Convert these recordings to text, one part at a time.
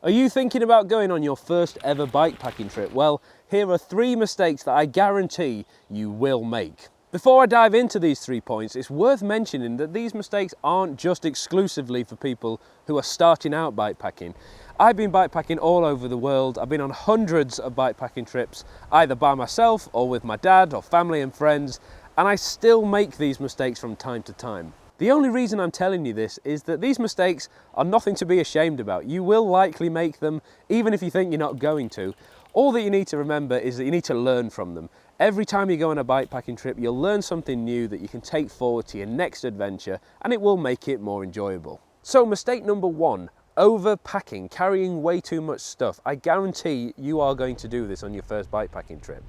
Are you thinking about going on your first ever bikepacking trip? Well, here are 3 mistakes that I guarantee you will make. Before I dive into these 3 points, it's worth mentioning that these mistakes aren't just exclusively for people who are starting out bikepacking. I've been bikepacking all over the world. I've been on hundreds of bikepacking trips, either by myself or with my dad or family and friends, and I still make these mistakes from time to time. The only reason I'm telling you this is that these mistakes are nothing to be ashamed about. You will likely make them, even if you think you're not going to. All that you need to remember is that you need to learn from them. Every time you go on a bikepacking trip, you'll learn something new that you can take forward to your next adventure, and it will make it more enjoyable. So mistake number 1, overpacking, carrying way too much stuff. I guarantee you are going to do this on your first bikepacking trip.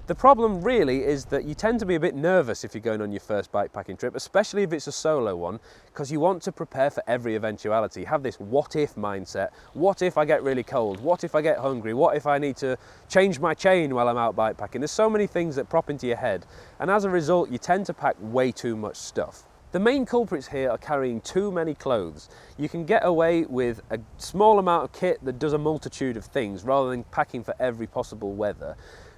The problem really is that you tend to be a bit nervous if you're going on your first bikepacking trip, especially if it's a solo one, because you want to prepare for every eventuality. Have this what if mindset. What if I get really cold? What if I get hungry? What if I need to change my chain while I'm out bikepacking? There's so many things that prop into your head, and as a result, you tend to pack way too much stuff. The main culprits here are carrying too many clothes. You can get away with a small amount of kit that does a multitude of things rather than packing for every possible weather.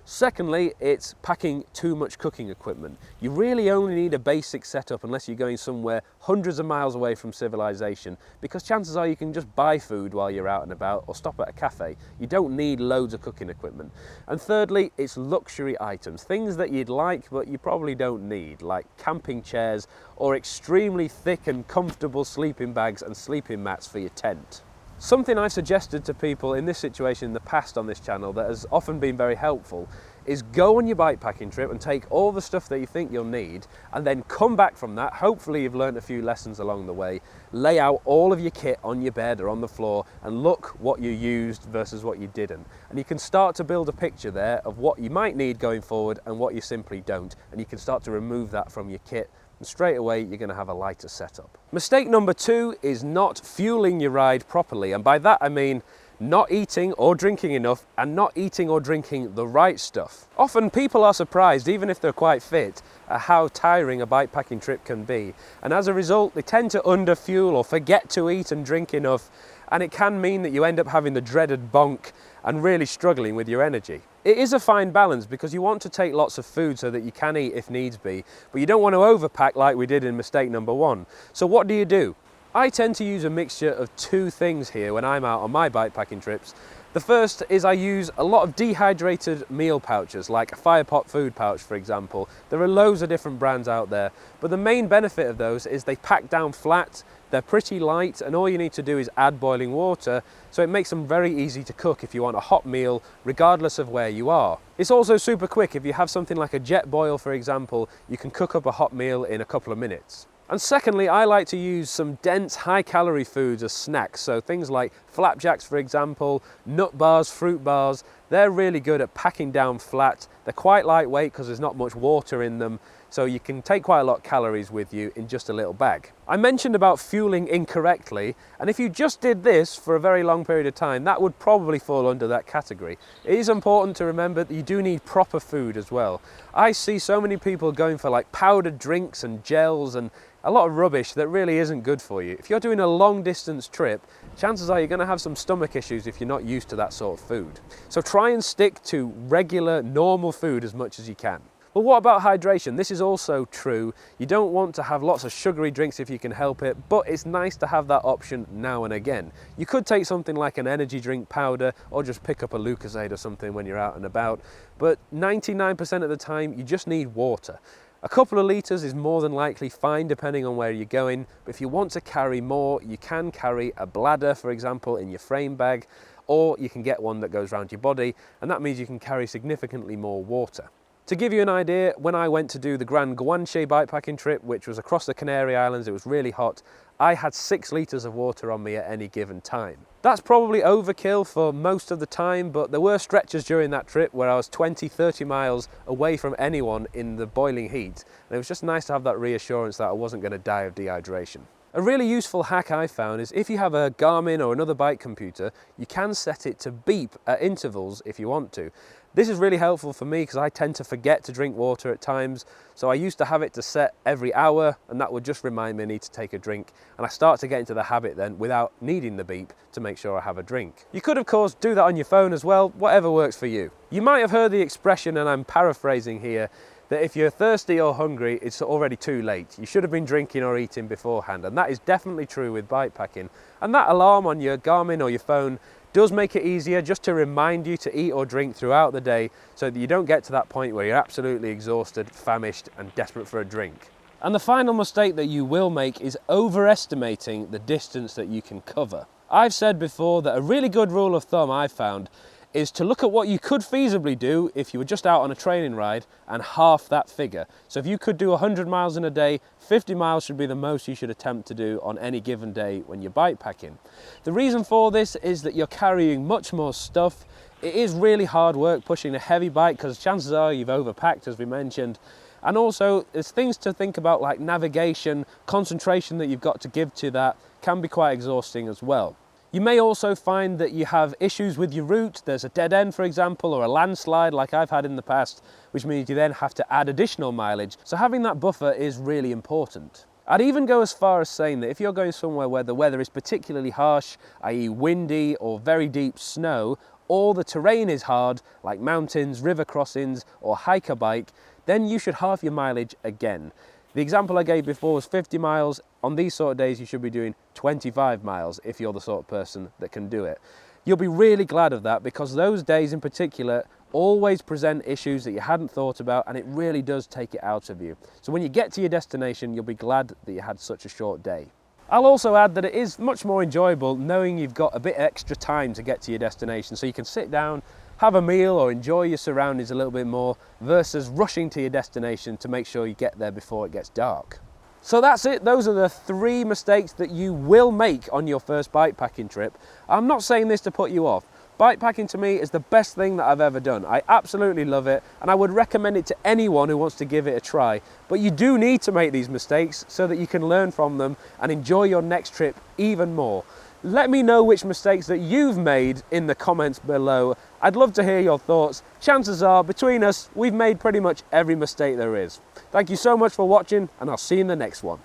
Secondly, it's packing too much cooking equipment. You really only need a basic setup unless you're going somewhere hundreds of miles away from civilization, because chances are you can just buy food while you're out and about or stop at a cafe. You don't need loads of cooking equipment. And thirdly, it's luxury items, things that you'd like but you probably don't need, like camping chairs or extremely thick and comfortable sleeping bags and sleeping mats for your tent. Something I've suggested to people in this situation in the past on this channel that has often been very helpful is go on your bikepacking trip and take all the stuff that you think you'll need, and then come back from that. Hopefully you've learned a few lessons along the way. Lay out all of your kit on your bed or on the floor and look what you used versus what you didn't. And you can start to build a picture there of what you might need going forward and what you simply don't. And you can start to remove that from your kit, and straight away you're going to have a lighter setup. Mistake number 2 is not fueling your ride properly, and by that I mean not eating or drinking enough and not eating or drinking the right stuff. Often people are surprised, even if they're quite fit, at how tiring a bikepacking trip can be, and as a result they tend to underfuel or forget to eat and drink enough, and it can mean that you end up having the dreaded bonk and really struggling with your energy. It is a fine balance because you want to take lots of food so that you can eat if needs be, but you don't want to overpack like we did in mistake number 1. So what do? I tend to use a mixture of 2 things here when I'm out on my bikepacking trips. The first is I use a lot of dehydrated meal pouches, like a Firepot food pouch for example. There are loads of different brands out there, but the main benefit of those is they pack down flat, they're pretty light, and all you need to do is add boiling water, so it makes them very easy to cook if you want a hot meal, regardless of where you are. It's also super quick. If you have something like a jet boil for example, you can cook up a hot meal in a couple of minutes. And secondly, I like to use some dense, high-calorie foods as snacks. So things like flapjacks, for example, nut bars, fruit bars. They're really good at packing down flat. They're quite lightweight because there's not much water in them, so you can take quite a lot of calories with you in just a little bag. I mentioned about fueling incorrectly, and if you just did this for a very long period of time, that would probably fall under that category. It is important to remember that you do need proper food as well. I see so many people going for like powdered drinks and gels and a lot of rubbish that really isn't good for you. If you're doing a long distance trip, chances are you're going to have some stomach issues if you're not used to that sort of food. So try and stick to regular, normal food as much as you can. But what about hydration? This is also true. You don't want to have lots of sugary drinks if you can help it, but it's nice to have that option now and again. You could take something like an energy drink powder or just pick up a Lucozade or something when you're out and about, but 99% of the time you just need water. A couple of litres is more than likely fine depending on where you're going, but if you want to carry more, you can carry a bladder, for example, in your frame bag, or you can get one that goes around your body, and that means you can carry significantly more water. To give you an idea, when I went to do the Grand Guanche bikepacking trip, which was across the Canary Islands, it was really hot, I had 6 litres of water on me at any given time. That's probably overkill for most of the time, but there were stretches during that trip where I was 20-30 miles away from anyone in the boiling heat, and it was just nice to have that reassurance that I wasn't going to die of dehydration. A really useful hack I found is if you have a Garmin or another bike computer, you can set it to beep at intervals if you want to. This is really helpful for me because I tend to forget to drink water at times, so I used to have it to set every hour, and that would just remind me I need to take a drink, and I start to get into the habit then without needing the beep to make sure I have a drink. You could of course do that on your phone as well, whatever works for you. You might have heard the expression, and I'm paraphrasing here, that if you're thirsty or hungry, it's already too late. You should have been drinking or eating beforehand, and that is definitely true with bikepacking. And that alarm on your Garmin or your phone does make it easier just to remind you to eat or drink throughout the day so that you don't get to that point where you're absolutely exhausted, famished, and desperate for a drink. And the final mistake that you will make is overestimating the distance that you can cover. I've said before that a really good rule of thumb I've found is to look at what you could feasibly do if you were just out on a training ride and half that figure. So if you could do 100 miles in a day, 50 miles should be the most you should attempt to do on any given day when you're bikepacking. The reason for this is that you're carrying much more stuff. It is really hard work pushing a heavy bike because chances are you've overpacked, as we mentioned. And also there's things to think about like navigation, concentration that you've got to give to that can be quite exhausting as well. You may also find that you have issues with your route. There's a dead end, for example, or a landslide like I've had in the past, which means you then have to add additional mileage. So having that buffer is really important. I'd even go as far as saying that if you're going somewhere where the weather is particularly harsh, i.e. windy or very deep snow, or the terrain is hard, like mountains, river crossings, or hiker bike, then you should halve your mileage again. The example I gave before was 50 miles. On these sort of days, you should be doing 25 miles if you're the sort of person that can do it. You'll be really glad of that because those days in particular always present issues that you hadn't thought about, and it really does take it out of you. So when you get to your destination, you'll be glad that you had such a short day. I'll also add that it is much more enjoyable knowing you've got a bit extra time to get to your destination, so you can sit down, have a meal or enjoy your surroundings a little bit more versus rushing to your destination to make sure you get there before it gets dark. So that's it. Those are the 3 mistakes that you will make on your first bikepacking trip. I'm not saying this to put you off. Bikepacking to me is the best thing that I've ever done. I absolutely love it, and I would recommend it to anyone who wants to give it a try. But you do need to make these mistakes so that you can learn from them and enjoy your next trip even more. Let me know which mistakes that you've made in the comments below. I'd love to hear your thoughts. Chances are, between us, we've made pretty much every mistake there is. Thank you so much for watching, and I'll see you in the next one.